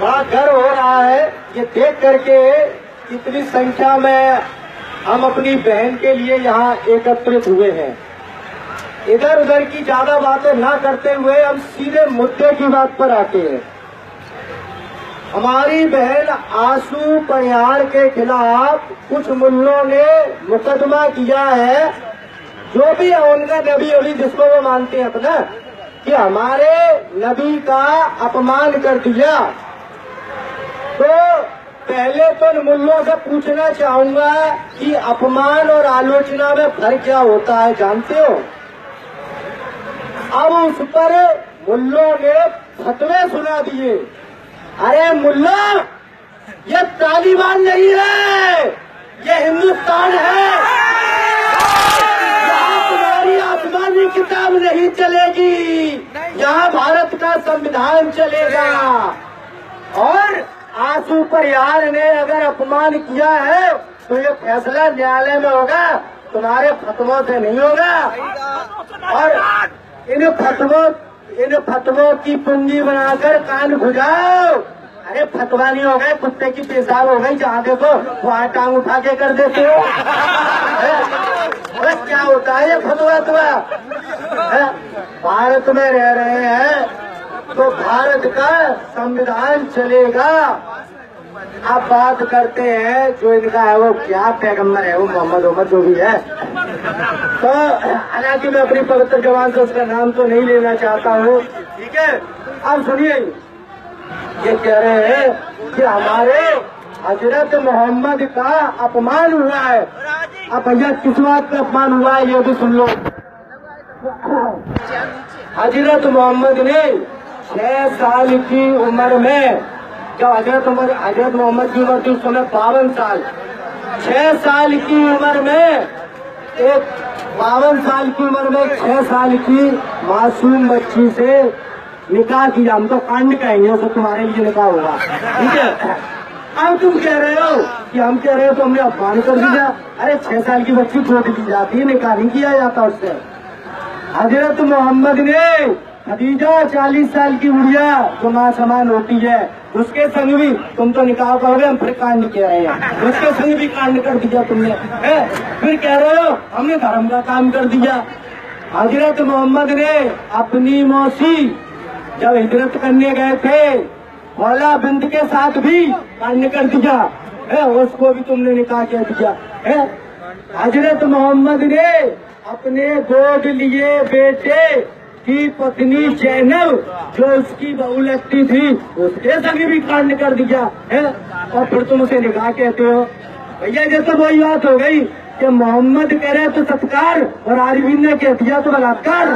बड़ा गर्व हो रहा है ये देख करके इतनी संख्या में हम अपनी बहन के लिए यहाँ एकत्रित हुए हैं। इधर उधर की ज्यादा बातें ना करते हुए हम सीधे मुद्दे की बात पर आते हैं। हमारी बहन आशु परिहार के खिलाफ कुछ मुल्लों ने मुकदमा किया है, जो भी है उनका नबी अली जिसको वो मानते हैं अपना, कि हमारे नबी का अपमान कर दिया। तो पहले तो इन मुल्लों से पूछना चाहूंगा कि अपमान और आलोचना में फर्क क्या होता है, जानते हो? अब उस पर मुल्लों ने फतवे सुना दिए। अरे मुल्ला, ये तालिबान नहीं है, ये हिंदुस्तान है। यहाँ तुम्हारी आसमानी किताब नहीं चलेगी, यहाँ भारत का संविधान चलेगा। और आशु परिहार ने अगर अपमान किया है तो ये फैसला न्यायालय में होगा, तुम्हारे फतवों से नहीं होगा। और इन फतवों की पूंजी बनाकर कान खुजाओ। अरे फतवा नहीं हो गए, कुत्ते की पेशाब हो गई, जहाँ देखो वहाँ टांग उठा के कर देते हो। बस क्या होता है ये फतवा? भारत में रह रहे हैं तो भारत का संविधान चलेगा। आप बात करते हैं जो इनका है वो क्या पैगंबर है, वो मोहम्मद उमर जो भी है। तो हालांकि मैं अपनी पवित्र जबान से उसका नाम तो नहीं लेना चाहता हूँ, ठीक है। अब सुनिए, ये कह रहे हैं कि हमारे हजरत मोहम्मद का अपमान हुआ है। अब भैया किस बात का अपमान हुआ है ये भी सुन लो। हजरत मोहम्मद ने 6 साल की उम्र में, जब हजरत मोहम्मद की उम्र थी उस समय 52 साल, 6 साल की उम्र में 52 साल की उम्र में 6 साल की मासूम बच्ची से निकाह किया। हम तो कांड कहेंगे उसे, तुम्हारे लिए निकाह होगा, ठीक है। अब तुम कह रहे हो कि हम कह रहे हो तो हमने अपमान कर दिया। अरे 6 साल की बच्ची गोद ली जाती है, निकाह नहीं किया जाता उससे। हजरत मोहम्मद ने खदीजा 40 साल की बुढ़िया जो माँ समान होती है उसके संग भी, तुम तो निकाह करोगे, हम फिर कांड कह रहे हैं, उसके संग भी कांड कर दिया तुमने, फिर कह रहे हो हमने धर्म का काम कर दिया। हजरत मोहम्मद ने अपनी मौसी जब हिजरत करने गए थे मौला बिंद के साथ भी कांड कर दिया, उसको भी तुमने निकाह कह दिया। हजरत मोहम्मद ने अपने गोद लिए बेटे की पत्नी जैनब जो उसकी बहू लगती थी उसके संग भी कांड कर दिया है, और फिर तुम उसे निकाह कहते हो। भैया ये तो वही बात हो गई कि मोहम्मद कह रहे तो सत्कार और आरबी ने कह दिया तो बलात्कार।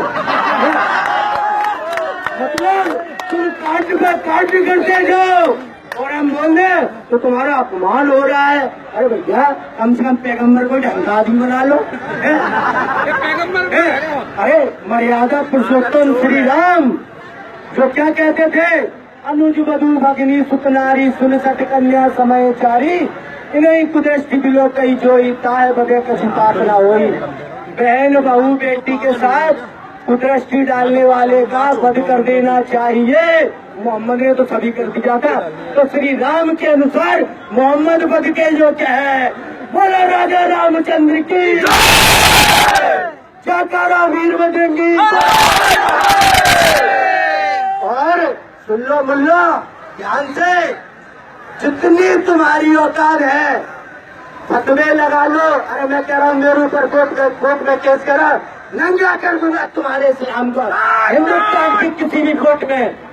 मतलब तुम कांड करते जाओ और हम बोल रहे तो तुम्हारा अपमान हो रहा है। अरे भैया कम से कम पैगंबर को ढंग का आदमी बना लो। अरे मर्यादा पुरुषोत्तम श्री राम जो क्या कहते थे, अनुज बधु भगनी सुतनारी सुन सत कन्या समय चारी, इन्हीं कुदृष्टि बिलो कई जोई ताय बदे कसी पाप ना होई। बहन बहू बेटी के साथ कुदृष्टि डालने वाले का वध कर देना चाहिए। मोहम्मद ने तो सभी कर दिया था, तो श्री राम के अनुसार मोहम्मद वध के जो क्या है, बोला राजा रामचंद्र की जयकारा वीर बजरंगी। और सुन लो मुल्ला ध्यान से, जितनी तुम्हारी औकात है फतवे लगा लो। अरे मैं कह रहा हूँ मेरे ऊपर कोर्ट में केस करा, नंगा कर दूंगा तुम्हारे इस्लाम को हिंदुस्तान की किसी भी कोर्ट में।